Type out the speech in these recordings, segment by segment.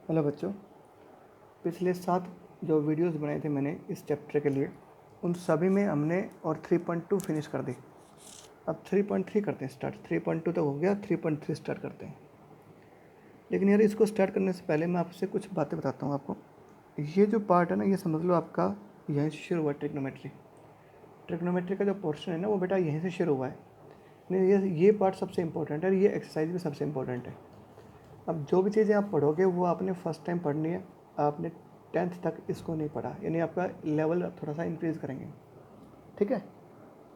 Hello बच्चों, पिछले 7 जो वीडियोस बनाए थे मैंने इस चैप्टर के लिए, उन सभी में हमने और 3.2 फिनिश कर दी। अब 3.3 करते हैं स्टार्ट। 3.2 तो हो गया, 3.3 स्टार्ट करते हैं। लेकिन यार इसको स्टार्ट करने से पहले मैं आपसे कुछ बातें बताता हूँ आपको। ये जो पार्ट है ना, ये समझ लो आपका यहीं से शुरू हुआ। ट्रिग्नोमेट्री का जो पोर्शन है ना, वो बेटा यहीं से शुरू हुआ है। नहीं, ये पार्ट सबसे इंपॉर्टेंट है, ये एक्सरसाइज भी सबसे इंपॉर्टेंट है। अब जो भी चीज़ें आप पढ़ोगे वो आपने फर्स्ट टाइम पढ़नी है। आपने 10th तक इसको नहीं पढ़ा, यानी आपका लेवल थोड़ा सा इंक्रीज़ करेंगे, ठीक है।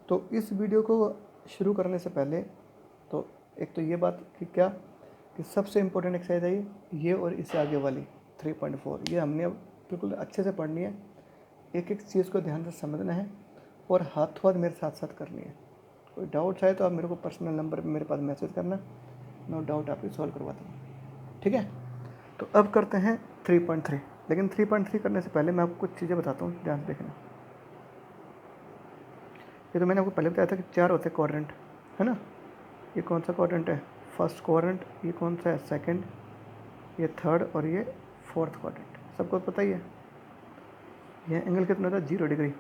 तो इस वीडियो को शुरू करने से पहले तो एक तो ये बात कि क्या कि सबसे इम्पोर्टेंट एक्सरसाइज है ये और इससे आगे वाली 3.4, ये हमने अब बिल्कुल अच्छे से पढ़नी है। एक एक चीज़ को ध्यान से समझना है और हाथों हाथ मेरे साथ साथ करनी है। कोई डाउट्स आए तो आप मेरे को पर्सनल नंबर पे मेरे पास मैसेज करना, नो डाउट आपकी सॉल्व करवाता हूँ, ठीक है। तो अब करते हैं 3.3। लेकिन 3.3 करने से पहले मैं आपको कुछ चीज़ें बताता हूँ, ध्यान से देखना। ये तो मैंने आपको पहले बताया था कि 4 होते हैं क्वाड्रेंट, है ना। ये कौन सा क्वाड्रेंट है? First quadrant. ये कौन सा है? सेकंड। ये थर्ड और ये फोर्थ क्वाड्रेंट। सबको पता ही है। ये एंगल कितना था? 0 डिग्री।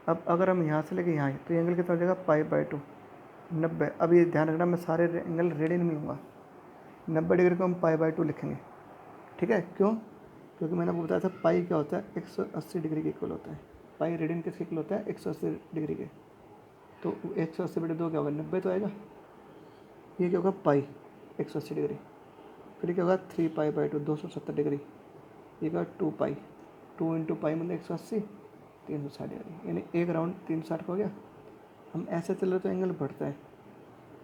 अब अगर हम यहाँ से लेके यहाँ तो ये एंगल कितना हो जाएगा? π/2, 90। अब ये ध्यान रखना, मैं सारे एंगल रेडियन में लूँगा। 90 डिग्री को हम π/2 लिखेंगे, ठीक है। क्यों? क्योंकि मैंने आपको बताया था पाई क्या होता है? 180 डिग्री के इक्वल होता है। पाई रेडियन किसके इक्वल होता है? 180 डिग्री के। तो 180/2 क्या होगा? 90 तो आएगा। ये क्या होगा? पाई 180 डिग्री। फिर क्या होगा? 3π/2, 270 डिग्री। ये क्या? 2 पाई। 2 इंटू पाई मतलब 180, 360 डिग्री, यानी एक राउंड 360 का हो गया। हम ऐसे चल रहे तो एंगल बढ़ता है,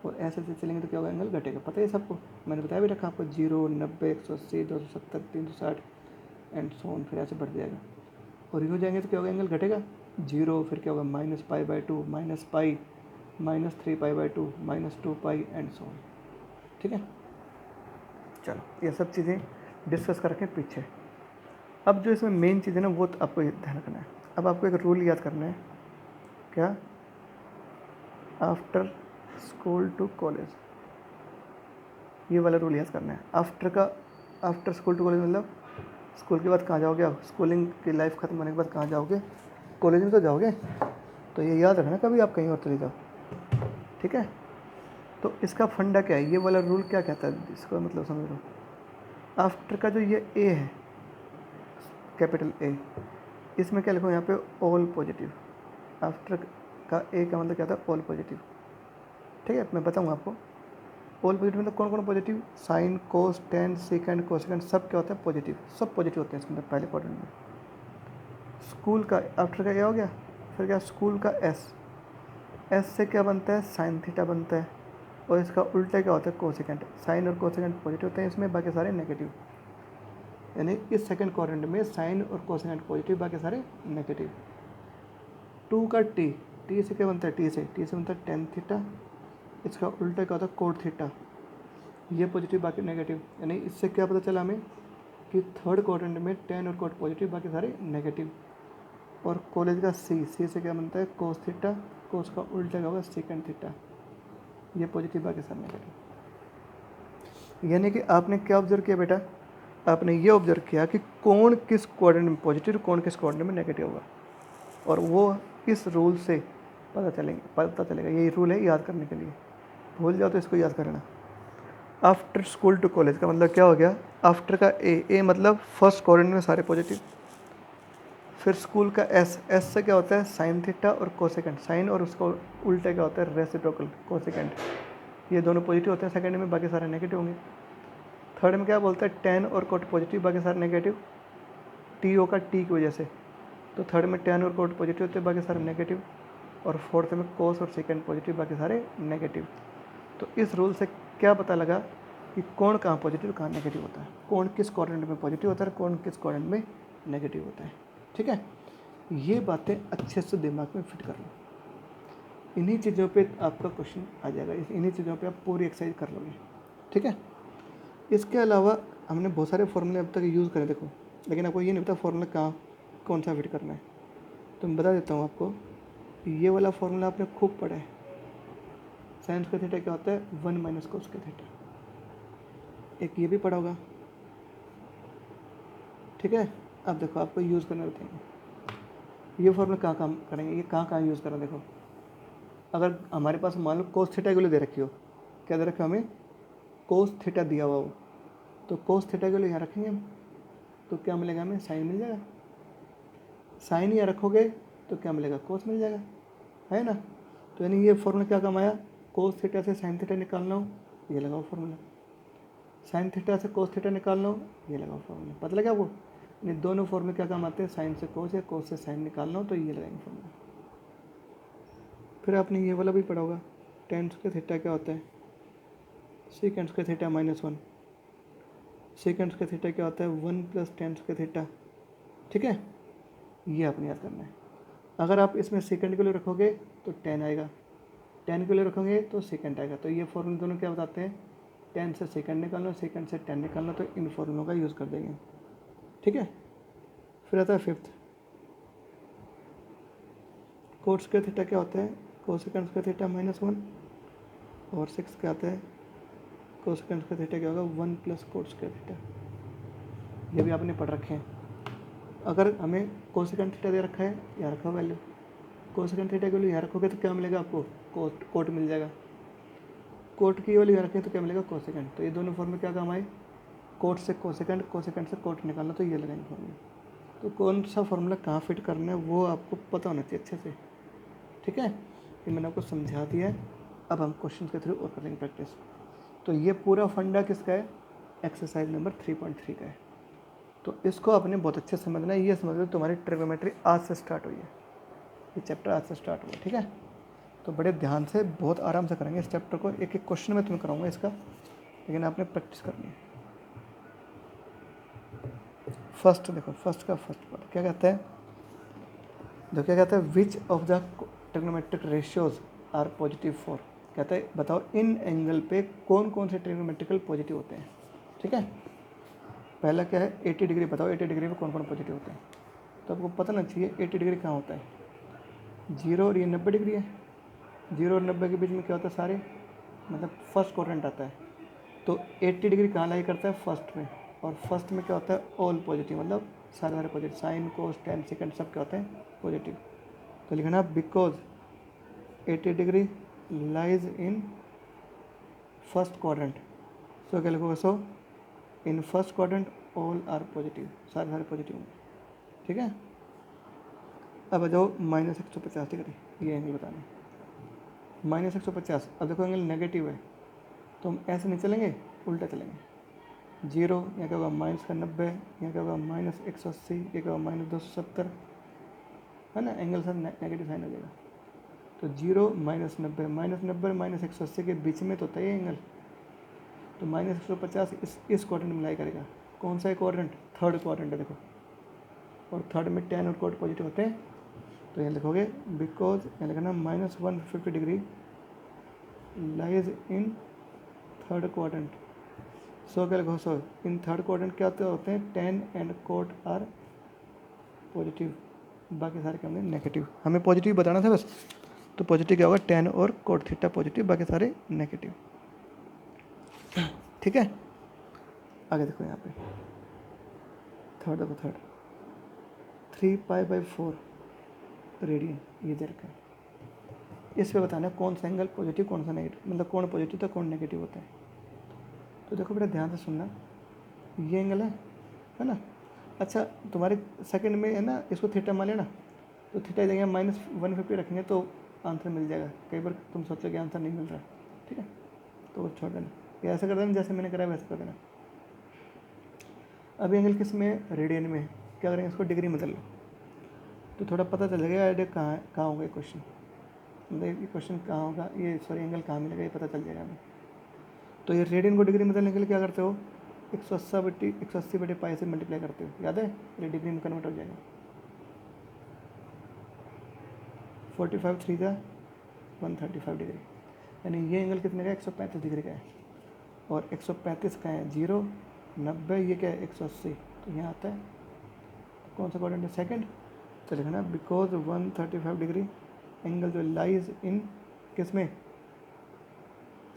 और ऐसे चलेंगे तो क्या होगा? एंगल घटेगा। पता है सबको, मैंने बताया भी रखा आपको। 0, 90, 180, 270, 360 एंड सो ऑन, फिर ऐसे बढ़ जाएगा। और यूँ जाएंगे तो क्या होगा? एंगल घटेगा। 0, फिर क्या होगा? -π/2, -पाई, -3π/2, -2 पाई एंड सो ऑन, ठीक है। चलो, ये सब चीज़ें डिस्कस करके पीछे। अब जो इसमें मेन चीज़ है ना, वो तो आपको ध्यान रखना है। अब आपको एक रूल याद करना है। क्या? आफ्टर स्कूल टू कॉलेज, ये वाला रूल याद करना है। आफ्टर स्कूल टू कॉलेज मतलब स्कूल के बाद कहाँ जाओगे आप? स्कूलिंग की लाइफ खत्म होने के बाद कहाँ जाओगे? कॉलेज में तो जाओगे। तो ये याद रखना कभी आप कहीं और चले जाओ, ठीक है। तो इसका फंडा क्या है? ये वाला रूल क्या कहता है? इसको मतलब समझ लो। आफ्टर का जो ये ए है, कैपिटल ए, इसमें क्या लिखो यहाँ पे? All positive. आफ्टर का ए का मतलब क्या था? ऑल पॉजिटिव, ठीक है। मैं बताऊँगा आपको। ऑल पॉजिटिव मतलब कौन कौन positive? Sine, cos, ten, second, cosecant, सब क्या होता है? पॉजिटिव। सब पॉजिटिव होते हैं इसके अंदर पहले क्वाड्रेंट में। स्कूल का आफ्टर का क्या हो गया? फिर क्या? स्कूल का एस, एस से क्या बनता है? साइन थीटा बनता है। और इसका उल्टा क्या होता है? कोसेकेंट। साइन और कोसेकेंट पॉजिटिव होते हैं इसमें, बाकी सारे नेगेटिव। यानी इस सेकंड क्वाड्रेंट में साइन और कोसेकेंट पॉजिटिव, बाकी सारे नेगेटिव। 2 का टी, टी से क्या बनता है? टी से बनता है टेन थीटा। इसका उल्टा क्या होता है? Cot theta. ये पॉजिटिव, बाकी नेगेटिव। यानी इससे क्या पता चला हमें कि थर्ड क्वाड्रेंट में टेन और कोट पॉजिटिव, बाकी सारे नेगेटिव। और कॉलेज का सी, सी से क्या बनता है? Cos theta. कोस का उल्टा क्या होगा? Second theta. ये पॉजिटिव, बाकी सारे नेगेटिव। यानी कि आपने क्या ऑब्जर्व किया बेटा? आपने ये ऑब्जर्व किया कि कौन किस क्वाड्रेंट में पॉजिटिव, कौन किस क्वाड्रेंट में नेगेटिव होगा। और वो इस रूल से पता चलेगा। यही रूल है याद करने के लिए। भूल जाओ तो इसको याद करना। आफ्टर स्कूल टू कॉलेज का मतलब क्या हो गया? आफ्टर का ए मतलब फर्स्ट क्वाड्रेंट में सारे पॉजिटिव। फिर स्कूल का एस, एस से क्या होता है? साइन थीटा और कोसेकेंट। साइन और उसका उल्टा क्या होता है? Reciprocal, cosecant. ये दोनों पॉजिटिव होते हैं सेकंड में, बाकी सारे नेगेटिव होंगे। थर्ड में क्या बोलता है? टेन और कोट पॉजिटिव, बाकी सारे नेगेटिव। टी ओ का टी की वजह से, तो थर्ड में टेन और कोट पॉजिटिव होते हैं, बाकी सारे नेगेटिव। और फोर्थ में कोस और सेकंड पॉजिटिव, बाकी सारे नेगेटिव। तो इस रूल से क्या पता लगा कि कौन कहाँ पॉजिटिव, कहाँ नेगेटिव होता है, कौन किस क्वाड्रेंट में पॉजिटिव होता है, कौन किस क्वाड्रेंट में नेगेटिव होता है, ठीक है। ये बातें अच्छे से दिमाग में फिट कर लो। इन्हीं चीज़ों पे आपका क्वेश्चन आ जाएगा, इन्हीं चीज़ों पे आप पूरी एक्सरसाइज कर लोगे, ठीक है। इसके अलावा हमने बहुत सारे फॉर्मूले अब तक यूज़ करे देखो, लेकिन आपको ये नहीं पता फॉर्मूला कहाँ कौन सा फिट करना है। तो मैं बता देता हूँ आपको। ये वाला फॉर्मूला आपने खूब पढ़ा है। साइन स्क्वायर थीटा क्या होता है? 1 - कोस स्क्वायर थीटा। एक ये भी पढ़ा होगा। ठीक है। अब देखो आपको यूज़ करना बताएंगे, ये फॉर्मूला कहाँ काम करेंगे, ये कहाँ कहाँ यूज़ करें। देखो अगर हमारे पास मान लो कोस थीटा के लिए दे रखी हो, क्या दे रखा हमें, कोस थीटा दिया हुआ हो, तो कोस थीटा के लिए यहाँ रखेंगे हम, तो क्या मिलेगा हमें, साइन मिल जाएगा। साइन यहाँ रखोगे तो क्या मिलेगा, कोस मिल जाएगा, है ना। तो यानी ये फॉर्मूला क्या काम आया, कोस थीटा से साइन थीटा निकालना हो, ये लगाओ फॉर्मूला, साइन थीटा से कोस थीटा निकालना हो, ये लगाओ फॉर्मूला। पता लगा आपको, ये दोनों फॉर्मूले क्या काम आते हैं, साइन से कोस या कोस से साइन निकालना हो तो ये लगाएंगे फॉर्मूला। फिर आपने ये वाला भी पढ़ा होगा, टेन स्क्वायर थीटा क्या होता है, second square theta -1, second square theta क्या होता है, 1 + टेन स्क्वायर थीटा। ठीक है, ये आपने याद करना है। अगर आप इसमें सेकंड के लिए रखोगे तो 10 आएगा, 10 के लिए रखोगे तो सेकंड आएगा। तो ये फॉर्मूले दोनों क्या बताते हैं, 10 से सेकंड निकालना, सेकंड से 10 निकालना, तो इन फॉर्मूलों का यूज़ कर देंगे। ठीक है, फिर आता है फिफ्थ, कोट स्क्वायर थीटा क्या होता है, कोसेकंड स्क्वायर थीटा -1, और सिक्स क्या आता है, कोसेकंड स्क्वायर थीटा क्या होगा, 1 + कोट स्क्वायर थीटा। ये भी आपने पढ़ रखे हैं। अगर हमें कोसेकंड थीटा दे रखा है, यहाँ रखो वैल्यू, कोसेकंड थीटा की वैल्यू यहाँ रखोगे तो क्या मिलेगा आपको, कोट मिल जाएगा। कोट की वैल्यू यहाँ रखें तो क्या मिलेगा, कोसेकंड। तो ये दोनों फॉर्मूले क्या काम आए, कोट से कोसेकंड, कोसेकंड से कोट निकालना, तो ये लगाएंगे फॉर्मूला। तो कौन सा फॉर्मूला कहाँ फिट करना है वो आपको पता होना चाहिए अच्छे से। ठीक है, ये मैंने आपको समझा दिया है। अब हम क्वेश्चन के थ्रू और करेंगे प्रैक्टिस। तो ये पूरा फंडा किसका है, एक्सरसाइज नंबर 3.3 का है। तो इसको आपने बहुत अच्छे से समझना है। ये समझ लो तुम्हारी ट्रिग्नोमेट्री आज से स्टार्ट हुई है, ये चैप्टर आज से स्टार्ट हुआ। ठीक है, तो बड़े ध्यान से बहुत आराम से करेंगे इस चैप्टर को। एक एक क्वेश्चन में तुम्हें कराऊंगा इसका, लेकिन आपने प्रैक्टिस करनी है। फर्स्ट देखो, फर्स्ट का फर्स्ट पार्ट क्या कहता है, जो क्या कहता है, which of the trigonometric ratios are positive for. कहता है बताओ इन एंगल पे कौन कौन से ट्रिग्नोमेट्रिकल पॉजिटिव होते हैं। ठीक है, पहला क्या है, 80 डिग्री बताओ, 80 डिग्री पे कौन कौन पॉजिटिव होते हैं। तो आपको पता ना चाहिए 80 डिग्री कहाँ होता है, 0 और ये 90 डिग्री है, 0 और 90 के बीच में क्या होता है, सारे मतलब फर्स्ट क्वाड्रेंट आता है। तो 80 डिग्री कहाँ लाई करता है, फर्स्ट में, और फर्स्ट में क्या होता है, ऑल पॉजिटिव, मतलब सारे positive, sine cos tan second सब क्या होते हैं, पॉजिटिव। तो लिखना because 80 degree lies in first quadrant, so क्या लिखोगे, so in first quadrant all are positive, सारे पॉजिटिव होंगे। ठीक है, अब आ जाओ -150 डिग्री, ये एंगल बताना है, -150। अब देखो एंगल नेगेटिव है, तो हम ऐसे नहीं चलेंगे, उल्टा चलेंगे। 0 यहाँ क्या होगा, -90, यहाँ क्या होगा, -180, ये क्या होगा, -270, है ना, एंगल सब नेगेटिव साइन हो जाएगा। तो 0 -90 -180 के बीच में तो होता है ये एंगल, तो -150 इस क्वाड्रेंट में लाई करेगा। कौन सा है क्वाड्रेंट, थर्ड क्वाड्रेंट है देखो, और थर्ड में 10 और कोट पॉजिटिव होते हैं। तो यहाँ लिखोगे बिकॉज, यहाँ लिखना -150 degree lies in third quadrant, so क्या लिखो, सो इन थर्ड क्वाड्रेंट क्या होते हैं, 10 एंड कोट आर पॉजिटिव, बाकी सारे क्या होंगे नेगेटिव। हमें पॉजिटिव बताना था बस, तो पॉजिटिव क्या होगा, 10 और कोट थीटा पॉजिटिव, बाकी सारे नेगेटिव। ठीक है, आगे देखो यहाँ पे थर्ड देखो, थर्ड 3π/4 रेडियन ये दे रखा है। इस पे बताना है कौन सा एंगल पॉजिटिव कौन सा नेगेटिव, मतलब कौन पॉजिटिव तो कौन नेगेटिव होता है। तो देखो बेटा ध्यान से सुनना, ये एंगल है ना। अच्छा तुम्हारे सेकंड में है ना, इसको थीटा मान लेना, तो थीटा देंगे -150 रखेंगे तो आंसर मिल जाएगा। कई बार तुम सोचो कि आंसर नहीं मिल रहा, ठीक है, तो छोड़ देना, ये ऐसा कर देना जैसे मैंने करा वैसे कर देना। अब एंगल किस में, रेडियन में, क्या करेंगे, इसको डिग्री में बदल लो, तो थोड़ा पता चल जाएगा आइडिया कहाँ होगा क्वेश्चन, मतलब ये क्वेश्चन कहाँ होगा, ये सॉरी एंगल कहाँ मिलेगा, ये पता चल जाएगा हमें। तो ये रेडियन को डिग्री में बदलने के लिए क्या करते हो, 180/π से मल्टीप्लाई करते हो, याद है, ये डिग्री में कन्वर्ट हो जाएगा। 45 3 का 135 डिग्री, यानी ये एंगल कितने का, 135 डिग्री का है, और 135 का है 0, 90, ये क्या है 180, तो यहाँ आता है कौन सा क्वाड्रेंट है, सेकंड। तो लिखना बिकॉज 135 डिग्री एंगल जो लाइज इन किस में,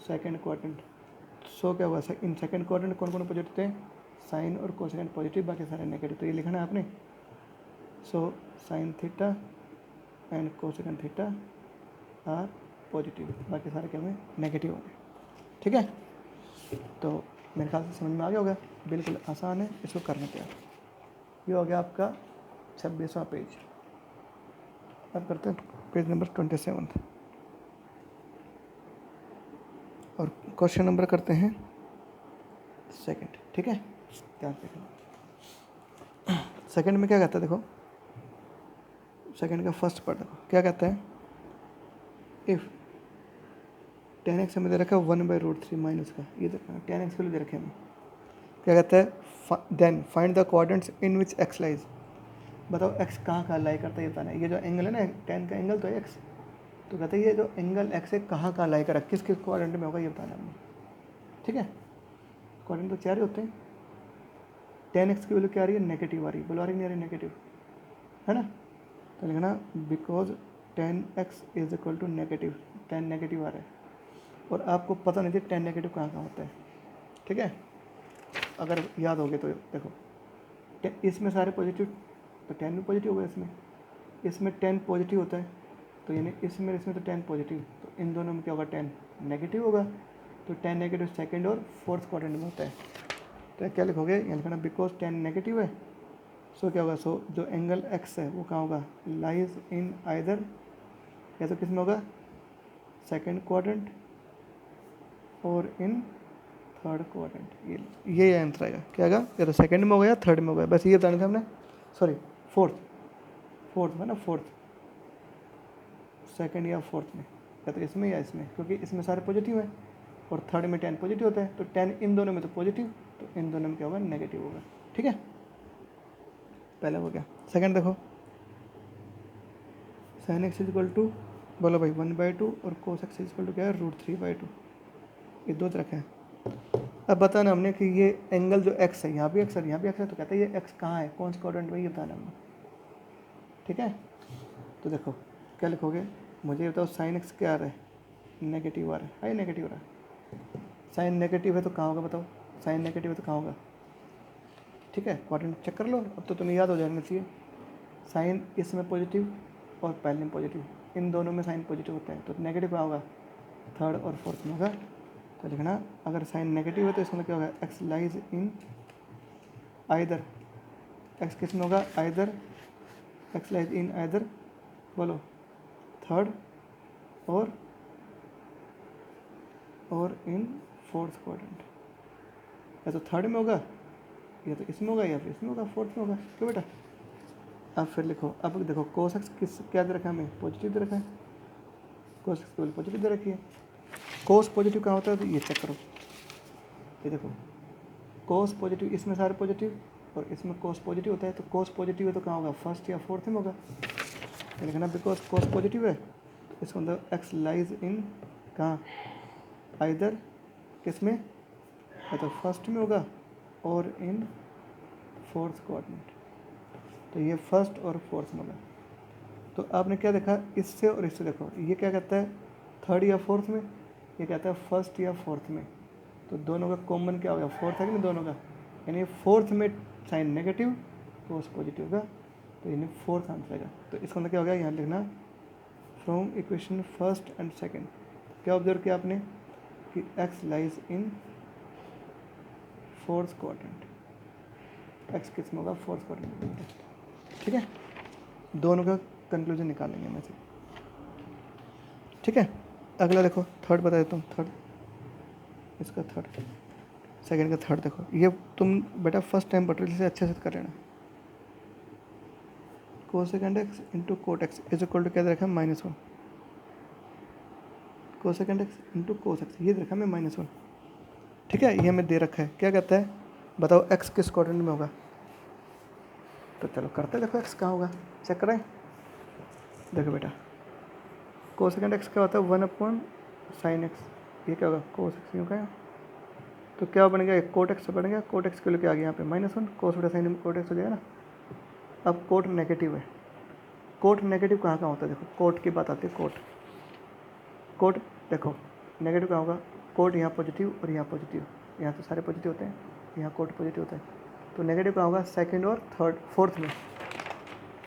सेकंड क्वाड्रेंट। सो क्या हुआ, इन सेकंड क्वाड्रेंट कौन कौन पॉजिटिव थे, साइन और कोसेकेंड पॉजिटिव, बाकी सारे नेगेटिव। तो ये लिखना है आपने। So sine theta and cosecant theta are positive, बाकी सारे क्या होंगे, नेगेटिव होंगे। ठीक है, तो मेरे ख्याल से समझ में आ गया होगा। बिल्कुल आसान है, इसको करने के। ये हो गया आपका 26वां पेज। अब करते हैं पेज नंबर 27 और क्वेश्चन नंबर करते हैं 2। ठीक है, ध्यान से देखो। सेकंड में क्या कहता है, देखो सेकंड का फर्स्ट पार्ट देखो क्या कहता है। इफ़ 10x हमें दे रखा है 1/√3 माइनस का, ये देखो 10x के लिए दे रखे हमें। क्या कहता है, then find the coordinates in which x lies. बताओ x कहाँ लाई करता है, ये बताना है। ये जो एंगल है ना 10 का एंगल तो है x, तो कहते हैं ये जो एंगल x है कहाँ लाई कर, किस किस कोऑर्डिनेट में होगा ये बताना है हमें। ठीक है, कोऑर्डिनेट तो 4 होते हैं। 10x की वैल्यू क्या आ रही है, नेगेटिव आ रही है, बोलो आ रही नहीं आ रही, नेगेटिव है ना। तो लिखना because 10x is equal to negative, 10 negative आ रहा है और आपको पता नहीं थी 10 नेगेटिव कहाँ होता है। ठीक है, अगर याद हो गए तो देखो इसमें सारे पॉजिटिव, तो 10 भी पॉजिटिव होगा इसमें 10 पॉजिटिव होता है, तो यानी इसमें तो 10 पॉजिटिव, तो इन दोनों में क्या होगा, 10 नेगेटिव होगा। तो 10 नेगेटिव सेकंड और फोर्थ क्वाड्रेंट में होता है। तो क्या लिखोगे, यहाँ लिखना बिकॉज 10 नेगेटिव है, सो क्या होगा, सो जो एंगल x है वो कहाँ होगा, लाइज इन आइदर, या तो किस में होगा, सेकंड क्वाड्रेंट और इन थर्ड क्वाड्रेंट। ये आंसर आएगा, क्या आएगा, या तो सेकंड में होगा या थर्ड में होगा। बस ये बताना था हमने, सॉरी फोर्थ है ना, फोर्थ सेकंड या फोर्थ में, या तो इसमें या इसमें, क्योंकि इसमें सारे पॉजिटिव है और थर्ड में 10 पॉजिटिव होता है। तो 10 इन दोनों में तो पॉजिटिव, तो इन दोनों में क्या होगा, नेगेटिव होगा। ठीक है, पहला हो गया। सेकंड देखो, sine x is equal to, बोलो भाई 1/2 और cos x is equal to क्या है, √3/2। ये दो रखे हैं। अब बताना हमने कि ये एंगल जो x है, यहाँ भी x है यहाँ भी x है, तो कहते हैं ये x कहाँ है, कौन सा क्वाड्रेंट में, ये बताना हमने। ठीक है, तो देखो क्या लिखोगे, मुझे बताओ साइन x क्या आ रहा है, नेगेटिव आ रहा है, नेगेटिव आ रहा है। साइन नेगेटिव है तो कहाँ होगा, बताओ साइन नेगेटिव है तो कहाँ होगा। ठीक है, क्वाड्रेंट चेक कर लो, अब तो तुम्हें याद हो जाना चाहिए। साइन इसमें पॉजिटिव और पहले में पॉजिटिव, इन दोनों में साइन पॉजिटिव होता है, तो नेगेटिव कहाँ होगा, थर्ड और फोर्थ में होगा। तो लिखना अगर साइन नेगेटिव है तो इसमें क्या होगा, x lies in either, x किस में होगा, either, x lies in either, बोलो थर्ड और इन फोर्थ क्वाड्रेंट। या तो थर्ड में होगा, या तो इसमें होगा, या फिर इसमें होगा, फोर्थ में होगा। क्यों बेटा, अब फिर लिखो, अब देखो कोस एक्स किस क्या दे रखा है हमें, पॉजिटिव दे रखा है, कोस एक्स केवल पॉजिटिव दे रखी है। कोस पॉजिटिव कहाँ होता है, तो ये चेक करो, ये देखो कोस पॉजिटिव, इसमें सारे पॉजिटिव और इसमें कोस पॉजिटिव होता है। तो कोस पॉजिटिव है तो कहाँ होगा, फर्स्ट या फोर्थ में होगा। तो लिखना बिकॉज कोस पॉजिटिव है तो इसका मतलब एक्स लाइज इन कहाँ, आइदर किस में, या तो फर्स्ट में होगा और इन फोर्थ क्वाड्रेंट। तो ये फर्स्ट और फोर्थ में होगा। तो आपने क्या देखा, इससे और इससे देखो, ये क्या कहता है थर्ड या फोर्थ में, ये कहता है फर्स्ट या फोर्थ में। तो दोनों का कॉमन क्या होगा, फोर्थ है कि नहीं दोनों का, यानी फोर्थ में साइन नेगेटिव कोस पॉजिटिव होगा, तो यानी फोर्थ आंसर आएगा। तो इसका मतलब क्या हो गया, यहाँ लिखना from equation first and second. क्या ऑब्जर्व किया आपने कि x lies in fourth quadrant, x किस में होगा, फोर्थ क्वाड्रेंट में। ठीक है, दोनों का कंक्लूजन निकालेंगे मैं से। ठीक है, अगला देखो, थर्ड बता देता हूँ, थर्ड इसका थर्ड, सेकंड का थर्ड देखो। ये तुम बेटा फर्स्ट टाइम पढ़ रहे इसे अच्छे से कर लेना। Cosecant x into cot x is equal to क्या दे रखा है, -1। Cosecant x into cos x, ये दे रखा है मैं -1। ठीक है, ये हमें दे रखा है। क्या कहता है, बताओ एक्स किस क्वाड्रेंट में होगा। तो चलो करते, देखो एक्स कहाँ होगा, चेक करें। देखो बेटा कोसेकेंड एक्स क्या होता है, 1/sin x, ये क्या होगा, कोस एक्स होगा। तो क्या बन गया, कोट एक्स बन गया, कोट एक्स के लिए क्या आ गया यहाँ पे -1, कोस बटा साइन कोट एक्स हो जाएगा ना। अब कोट नेगेटिव है, कोट नेगेटिव कहाँ होता है, देखो कोट की बात आती है, कोट देखो नेगेटिव कहाँ होगा, कोट यहाँ पॉजिटिव और यहाँ पॉजिटिव, यहाँ तो सारे पॉजिटिव होते हैं, यहाँ कोट पॉजिटिव होता है। तो नेगेटिव कहाँ होगा, सेकंड और थर्ड फोर्थ में।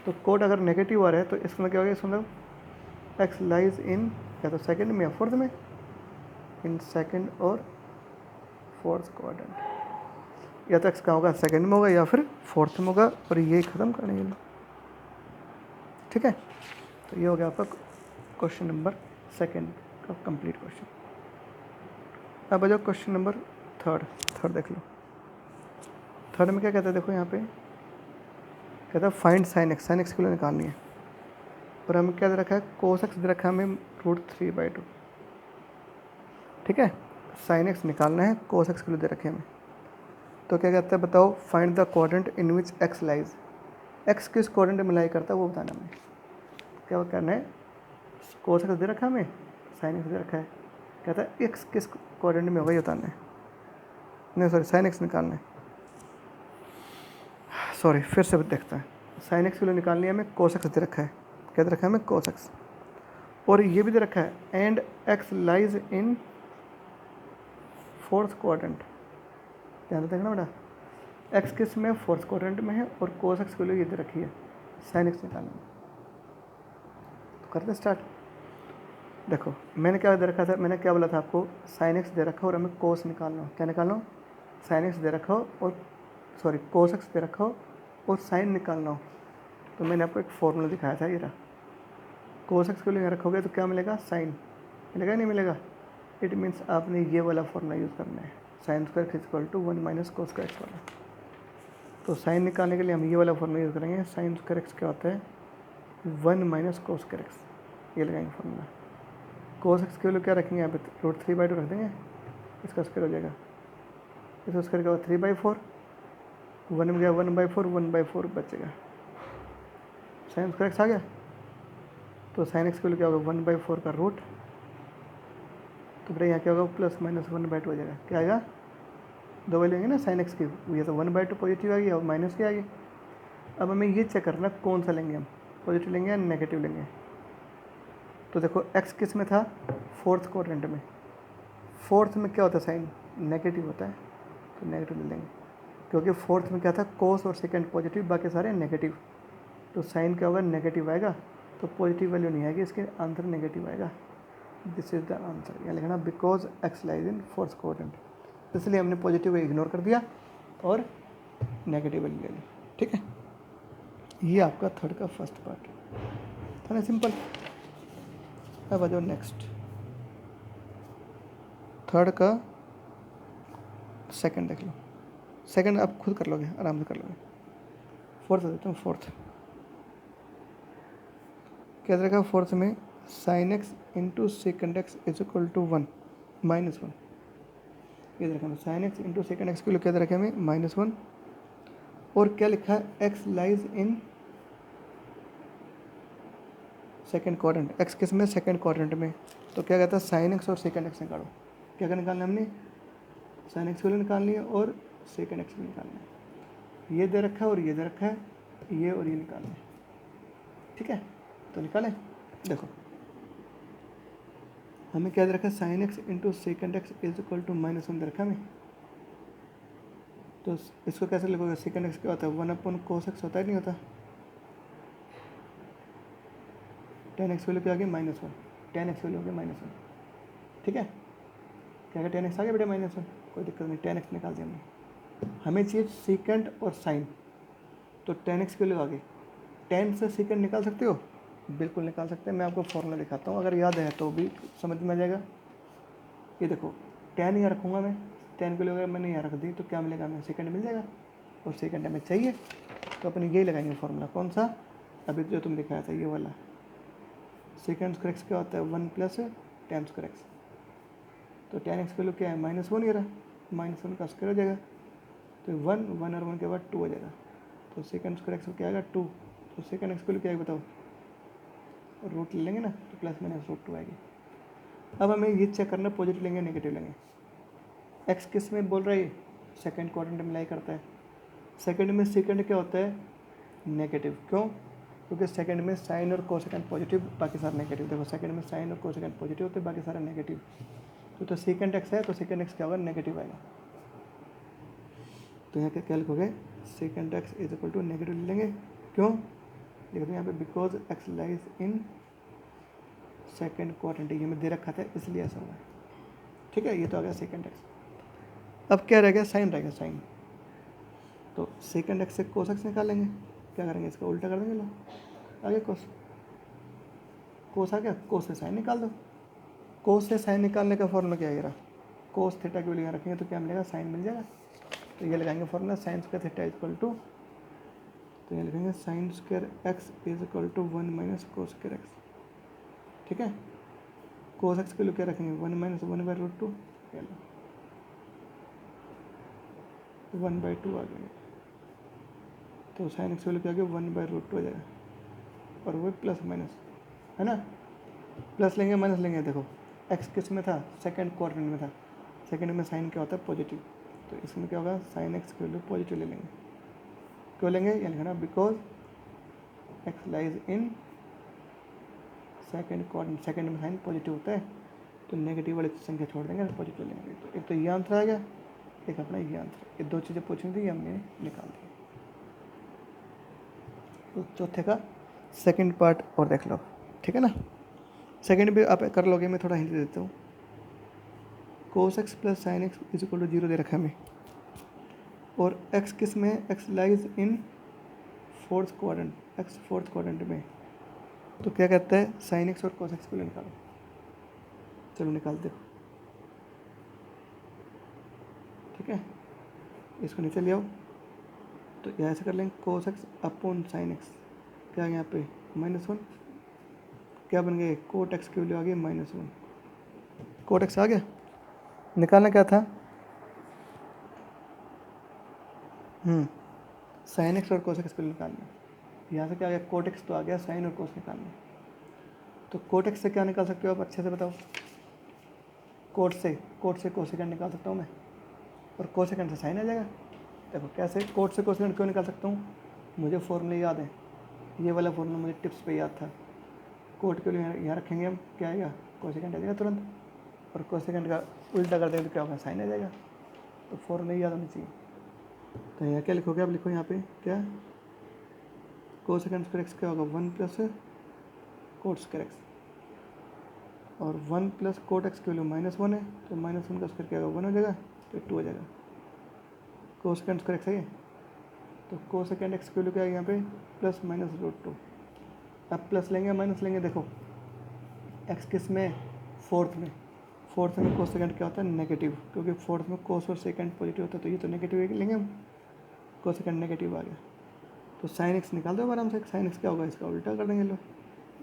तो कोड अगर नेगेटिव आ रहा है तो इसमें क्या होगा, इसमें मतलब एक्स लाइज इन या तो सेकंड में या फोर्थ में, इन सेकंड और फोर्थ क्वाड्रेंट। या तो एक्स कहाँ होगा, सेकंड में होगा या फिर फोर्थ में होगा, और ये ख़त्म करने के लिए। ठीक है, तो ये हो गया आपका क्वेश्चन नंबर सेकंड का कंप्लीट क्वेश्चन। अब आ जाओ क्वेश्चन नंबर थर्ड देख लो। थर्ड में क्या कहता है, देखो यहाँ पे कहता है फाइंड साइन एक्स के लिए निकालनी है, और हमें क्या दे रखा है, कोस एक्स दे रखा है हमें √3/2। ठीक है, साइन एक्स निकालना है, कोस एक्स के लिए दे रखे हमें। तो क्या कहता है, बताओ find the quadrant in which x lies, x किस क्वाड्रेंट में लाई करता है वो बताना हमें। क्या करना है, कोस एक्स दे रखा है हमें, साइन एक्स दे रखा है, कहता है एक्स किस क्वाड्रेंट में होगा ये बताना है। नहीं सॉरी, साइन एक्स निकालना है, सॉरी फिर से देखते हैं। साइन एक्स के लिए निकालनी है हमें, कोस एक्स दे रखा है, क्या दे रखा है हमें, कोस एक्स, और ये भी दे रखा है and x lies in fourth quadrant. ध्यान से देखना बेटा, एक्स किस में, फोर्थ क्वाड्रेंट में है, और कोस एक्स के लिए ये दे रखी है साइन एक्स निकालना है। तो करते स्टार्ट। देखो मैंने क्या दे रखा था, मैंने क्या बोला था आपको, साइन एक्स दे रखा हो और हमें कोस निकालना हो। क्या निकालना हो, साइन एक्स दे रखा हो और सॉरी कोस एक्स दे रखा हो और साइन निकालना हो। तो मैंने आपको एक फॉर्मूला दिखाया था, ये रहा। कोस एक्स के लिए रखोगे तो क्या मिलेगा, साइन मिलेगा, नहीं मिलेगा। इट मीन्स आपने ये वाला फॉर्मूला यूज़ करना है, sine square x equal to 1 - cos x वाला। तो साइन निकालने के लिए हम ये वाला फॉर्मूला यूज़ करेंगे। साइन स्क्वायर एक्स क्या होता है, 1 - कोस एक्स, ये लगाएंगे फॉर्मूला। कोस एक्स के वैल्यू क्या रखेंगे यहाँ पे, √3/2 रख देंगे, इसका स्क्वायर हो जाएगा, इसका स्क्वायर क्या होगा 3/4, 1 में गया 1/4, 1/4 बचेगा। साइन स्क्वायर एक्स आ गया, तो साइन एक्स के वैल्यू क्या होगा 1/4 का रूट, तो बेटा यहाँ क्या होगा +-1/2 हो जाएगा। क्या आएगा, दो वैल्यू लेंगे ना साइन एक्स की, ये तो 1/2 पॉजिटिव आ गई और माइनस की आ गई। अब हमें ये चेक करना कौन सा लेंगे हम, पॉजिटिव लेंगे या नेगेटिव लेंगे। तो देखो एक्स किस में था, फोर्थ क्वाड्रेंट में। फोर्थ में क्या होता है, साइन नेगेटिव होता है, तो नेगेटिव ले लेंगे, क्योंकि फोर्थ में क्या था, कोस और सेकंड पॉजिटिव, बाकी सारे नेगेटिव। तो साइन क्या होगा, नेगेटिव आएगा, तो पॉजिटिव वैल्यू नहीं आएगी, इसके आंसर नेगेटिव आएगा। दिस इज द आंसर, यह लिखना because x lies in fourth quadrant. इसलिए हमने पॉजिटिव को इग्नोर कर दिया और नेगेटिव वैल्यू ले ली। ठीक है, ये आपका थर्ड का फर्स्ट पार्ट था ना, सिंपल। अब आ जाओ नेक्स्ट, थर्ड का सेकंड देख लो। सेकंड आप खुद कर लोगे, आराम से कर लोगे। फोर्थ देता हूँ, फोर्थ क्या देखा, फोर्थ में sine x into second x is equal to 1 - 1। ये देखा sine x into second x के लिए क्या रखा है हमें -1, और क्या लिखा है, x lies in second quadrant. X किस में, सेकेंड क्वाड्रेंट में। तो क्या कहता है, साइन एक्स और सेकेंड एक्स निकालो। क्या क्या निकालना है हमने, साइन एक्स वैल्यू निकालनी है और सेकेंड एक्स वैल्यू निकालना है। ये दे रखा है और ये दे रखा है, ये और ये निकालना है। ठीक है, तो निकालें। देखो हमें क्या दे रखा है, sine x into second x is equal to -1 दे रखा हमें। तो इसको कैसे लिखोगे, सेकेंड एक्स क्या होता है, 1/cos x होता है, नहीं होता। tan x वैल्यू क्या आ गई, -1, tan x वैल्यू हो गया -1। ठीक है, क्या tan x आ गया बेटा -1, कोई दिक्कत नहीं, tan x निकाल दिया हमने। हमें चाहिए सेकेंड और साइन, तो tan x की वैल्यू आ गई। tan से सेकेंड निकाल सकते हो, बिल्कुल निकाल सकते हैं। मैं आपको फॉर्मूला दिखाता हूँ, अगर याद है तो भी समझ में आ जाएगा। ये देखो tan यहाँ रखूँगा मैं, tan के लिए अगर मैंने यहाँ रख दी तो क्या मिलेगा हमें, सेकंड मिल जाएगा, और सेकंड हमें चाहिए तो अपन यही लगाएंगे फॉर्मूला। कौन सा, अभी जो तुम दिखाया था ये वाला। सेकंड स्क्वायर एक्स क्या होता है, 1 + tan स्क्वायर एक्स। तो tan x के लिए क्या है, -1 ये रहा, -1 का स्क्वायर हो जाएगा, तो 1 और 1 के बाद 2 हो जाएगा। तो सेकंड स्क्वायर एक्स क्या आएगा 2, तो सेकंड एक्स के लिए क्या है बताओ, रूट ले लेंगे ना, तो +-√2 आएगी। अब हमें ये चेक करना पॉजिटिव लेंगे नेगेटिव लेंगे। एक्स किस में बोल रहा है, सेकंड क्वाड्रेंट में लाई करता है। सेकंड में सेकंड क्या होता है, नेगेटिव। क्यों, क्योंकि सेकंड में साइन और कोसेकेंड पॉजिटिव, बाकी सारे नेगेटिव। देखो सेकंड में साइन और कोसेकेंड पॉजिटिव होते हैं, बाकी सारे नेगेटिव। तो सेकंड एक्स है, तो सेकंड एक्स क्या होगा, नेगेटिव आएगा। तो यहाँ क्या लिखोगे, second x is equal to negative ले लेंगे। क्यों लिख दो यहाँ पे, because x lies in second quadrant, ये मैं दे रखा था इसलिए ऐसा हुआ है। ठीक है, ये तो आ गया सेकेंड एक्स। अब क्या रह गया, साइन रह गया, साइन। तो सेकेंड एक्स से कोस एक्स निकाल लेंगे। क्या करेंगे, इसका उल्टा कर देंगे। लो आगे कोस, कोस आ गया, कोस से साइन निकाल दो। कोस से साइन निकालने का फॉर्मूला क्या है, कोस थीटा की वैल्यू यहाँ रखेंगे तो क्या मिलेगा, साइन मिल जाएगा। तो ये लगाएंगे formula, sine square theta is equal to, तो ये लिखेंगे sine square x is equal to 1 minus cos square x. ठीक है, कोस एक्स के लिए क्या रखेंगे, 1 माइनस 1/√2, 1/2 आ गया। तो साइन एक्स वैल्यू क्या आ गया, 1/√2 हो जाएगा। और वो प्लस माइनस है ना, प्लस लेंगे माइनस लेंगे। देखो एक्स किस में था, सेकंड क्वाड्रेंट में था। सेकंड में साइन क्या होता है, पॉजिटिव। तो इसमें क्या होगा, साइन एक्स की वैल्यू पॉजिटिव ले लेंगे। क्यों लेंगे, यानी है ना, because x lies in second quadrant, second में साइन पॉजिटिव होता है, तो नेगेटिव वाली संख्या छोड़ देंगे, पॉजिटिव लेंगे। तो एक तो ये आंसर आ गया, एक अपना ये आंसर। ये दो चीज़ें पूछनी थी, ये हमने निकाल दी। तो चौथे का सेकंड पार्ट और देख लो। ठीक है ना, सेकंड भी आप कर लोगे, मैं थोड़ा हिंट दे देता हूँ। Cos x plus sine x is equal to 0 दे रखा है हमें, और एक्स किस में, x lies in fourth quadrant, x fourth quadrant में। तो क्या कहता है, साइन एक्स और कोस एक्स को निकालो। चलो निकाल दो। ठीक है, इसको नीचे ले आओ। तो यहाँ से कर लेंगे, cos x upon sine x, क्या है यहाँ पे -1, क्या बन गए, कोट एक्स की वैल्यू आ गई -1। कोट एक्स आ गया, निकालना क्या था, साइन एक्स और कोस एक्स की वैल्यू निकालना। यहाँ से क्या आ गया, कोट एक्स तो आ गया, साइन और कोस निकालना। तो कोट एक्स से क्या निकाल सकते हो आप, अच्छे से बताओ। कोट से कोसेकेंड निकाल सकता हूँ मैं, और कोसेकेंड से साइन आ जाएगा। देखो कैसे, कोट से कोसेकेंड क्यों निकाल सकता हूँ, मुझे फॉर्मूले याद है, ये वाला फॉर्मूला मुझे टिप्स पे याद था। कोट के लिए यहाँ रखेंगे हम, क्या आएगा, कोसेकेंड आ जाएगा तुरंत, और कोसेकेंड का उल्टा कर देंगे तो क्या होगा, साइन आ जाएगा। तो फॉर्मूला याद होनी चाहिए। तो यहाँ क्या लिखोगे आप, लिखो यहाँ पे क्या, कोसेकेंड स्क्वायर एक्स क्या होगा, 1 प्लस कोट स्क्वायर एक्स, और 1 प्लस कोट एक्स की वैल्यू -1 है, तो -1 का स्क्वायर क्या होगा, 1 हो जाएगा, तो 2 हो जाएगा। कोसेकेंड स्क्वायर एक्स है, तो कोसेकेंड एक्स की वैल्यू क्या है यहाँ पे, +-√2। अब प्लस लेंगे माइनस लेंगे, देखो एक्स किस में, फोर्थ में कोसेकेंड क्या होता है, नेगेटिव, क्योंकि फोर्थ में कोस और सेकेंड पॉजिटिव होता है, तो ये तो नेगेटिव लेंगे हम, कोसेकेंड नेगेटिव आ गया। तो साइन एक्स निकाल दो आराम से, साइन एक्स क्या होगा, इसका उल्टा कर देंगे। लो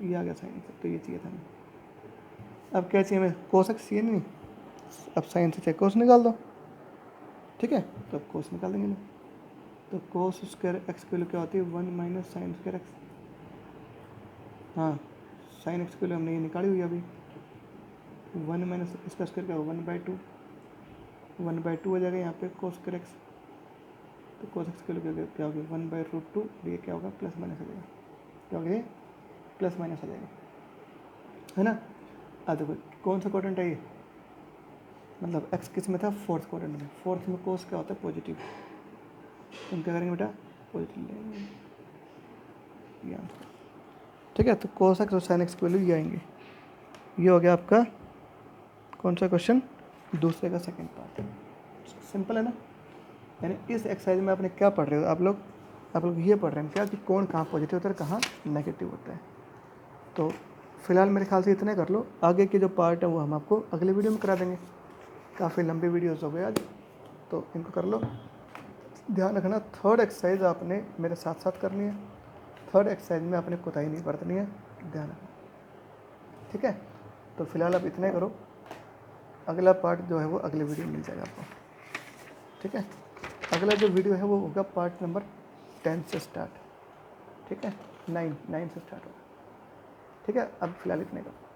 ये आ गया साइन एक्स, तो ये चाहिए था हमें। अब क्या चाहिए हमें, कोस एक्स चाहिए नहीं, अब साइन से चाहे कोस निकाल दो। ठीक है, तो अब कोस निकाल देंगे। लो तो कोस स्क्वायर एक्स की वैल्यू क्या होती है, 1 माइनस साइन स्क्वायर एक्स। हाँ, साइन एक्स की वैल्यू हमने ये निकाली हुई अभी, 1 माइनस इसका स्क्वायर क्या होगा, 1/2 हो जाएगा यहाँ पे कोस स्क्वायर एक्स। तो कोस एक्स की वैल्यू क्या होगी, 1/√2, ये क्या होगा, प्लस माइनस हो जाएगा, क्या होगा, प्लस माइनस हो जाएगा, है ना। अब देखो कौन सा क्वाड्रेंट है ये, मतलब एक्स किस में था, फोर्थ क्वाड्रेंट में। फोर्थ में कोस क्या होता है, पॉजिटिव। तुम क्या करेंगे बेटा, पॉजिटिव लेंगे ये आंसर। ठीक है, तो कोस एक्स और साइन एक्स की वैल्यू ये आएंगे। ये हो गया आपका कौन सा क्वेश्चन, दूसरे का सेकंड पार्ट। सिंपल है ना, यानी इस एक्सरसाइज में आपने क्या पढ़ रहे हो आप लोग ये पढ़ रहे हैं क्या, कि कौन कहाँ पॉजिटिव होता है, कहाँ नेगेटिव होता है। तो फिलहाल मेरे ख्याल से इतने कर लो, आगे के जो पार्ट है वो हम आपको अगले वीडियो में करा देंगे। काफ़ी लंबी वीडियोस हो गए आज, तो इनको कर लो। ध्यान रखना, थर्ड एक्सरसाइज आपने मेरे साथ साथ करनी है। थर्ड एक्सरसाइज में आपने कोताही नहीं बरतनी है, ध्यान रखना। ठीक है, तो फिलहाल आप इतने करो, अगला पार्ट जो है वो अगले वीडियो में मिल जाएगा आपको। ठीक है, अगला जो वीडियो है वो होगा पार्ट नंबर 10 से स्टार्ट। ठीक है, 9 से स्टार्ट होगा। ठीक है, अब फिलहाल इतने करो।